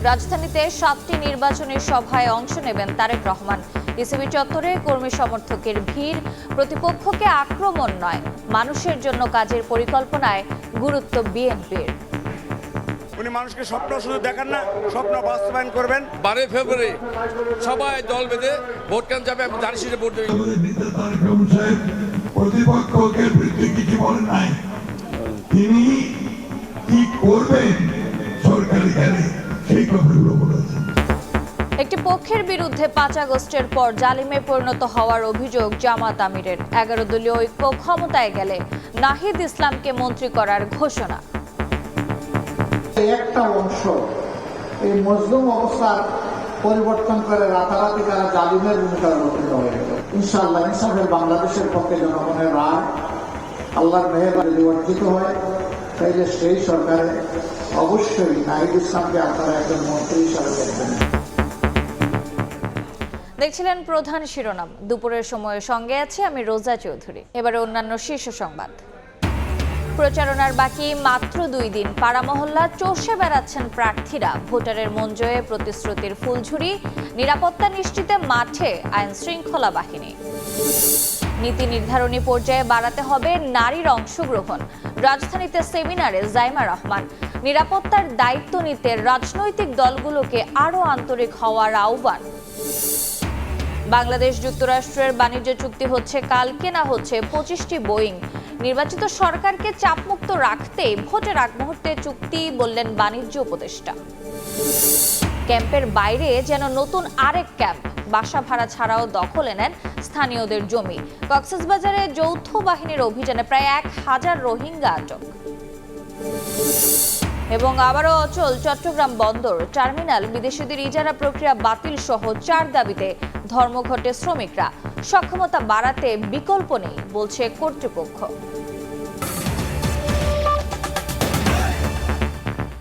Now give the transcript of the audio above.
রাজধানীতে 7টি নির্বাচনী সভায় অংশ নেবেন তারেক রহমান। ইসিবি চত্বরে কর্মী সমর্থকের ভিড়। প্রতিপক্ষকে আক্রমণ নয়, মানুষের জন্য কাজের পরিকল্পনায় গুরুত্ব বিএনপির। উনি মানুষকে স্বপ্ন শুধু দেখান না, স্বপ্ন বাস্তবায়ন করবেন। 12 ফেব্রুয়ারি সবাই দল বেঁধে ভোট কেন্দ্র যাবে, আমি দাঁড়িয়ে ভোট দেব। প্রতিপক্ষকে কিছু বলেন নাই, তিনি কি করবেন সরকারি গেলে সেই কথাগুলো বলেছেন। একটি পক্ষের বিরুদ্ধে 5 আগস্টের পর জালিমে পরিণত হওয়ার অভিযোগ জামাত আমিরের। 11 দলীয় ঐক্য ক্ষমতায় গেলে নাহিদ ইসলামকে মন্ত্রী করার ঘোষণা। একটা অংশ এই মজলুম অবস্থার পরিবর্তন করে রাতারাতি তারা জালিমের ভূমিকা গ্রহণ হয়ে গেল। ইনশাআল্লাহ ইনসাফের বাংলাদেশের পক্ষে জনগণের রায় আল্লাহর মেহেরবানি যদি অর্জিত হয়, তাইলে সেই সরকারে অবশ্যই নাহিদ ইসলামকে আপনারা একজন মন্ত্রী হিসাবে দেখবেন। দেখছিলেন প্রধান শিরোনাম। দুপুরের সময়ের সঙ্গে আছি আমি রোজা চৌধুরী। এবারে অন্যান্য শীর্ষ সংবাদ। প্রচারণার বাকি মাত্র 2 দিন। পাড়া মহল্লা চষে বেড়াচ্ছেন প্রার্থীরা। ভোটারের মন জয়ে প্রতিশ্রুতির ফুলঝুরি। নিরাপত্তা নিশ্চিতে মাঠে আইন শৃঙ্খলা বাহিনী। নীতি নির্ধারণী পর্যায়ে বাড়াতে হবে নারীর অংশগ্রহণ। রাজধানীতে সেমিনারে জাইমা রহমান। নিরাপত্তার দায়িত্ব নিতে রাজনৈতিক দলগুলোকে আরও আন্তরিক হওয়ার আহ্বান। বাংলাদেশ যুক্তরাষ্ট্রের বাণিজ্য চুক্তি হচ্ছে, কাল কেনা হচ্ছে 25টি বোয়িং। নির্বাচিত সরকারকে চাপমুক্ত রাখতে ভোটের আগ মুহূর্তে চুক্তি, বললেন বাণিজ্য উপদেষ্টা। ক্যাম্পের বাইরে যেন নতুন আরেক ক্যাম্প। বাসা ভাড়া ছাড়াও দখলে নেন স্থানীয়দের জমি। কক্সবাজারে যৌথ বাহিনীর অভিযানে প্রায় 1000 রোহিঙ্গা আটক। এবং আবারও অচল চট্টগ্রাম বন্দর টার্মিনাল। বিদেশিদের ইজারা প্রক্রিয়া বাতিল সহ 4 দাবিতে ধর্মঘটে শ্রমিকরা। সক্ষমতা বাড়াতে বিকল্প নেই বলছে কর্তৃপক্ষ।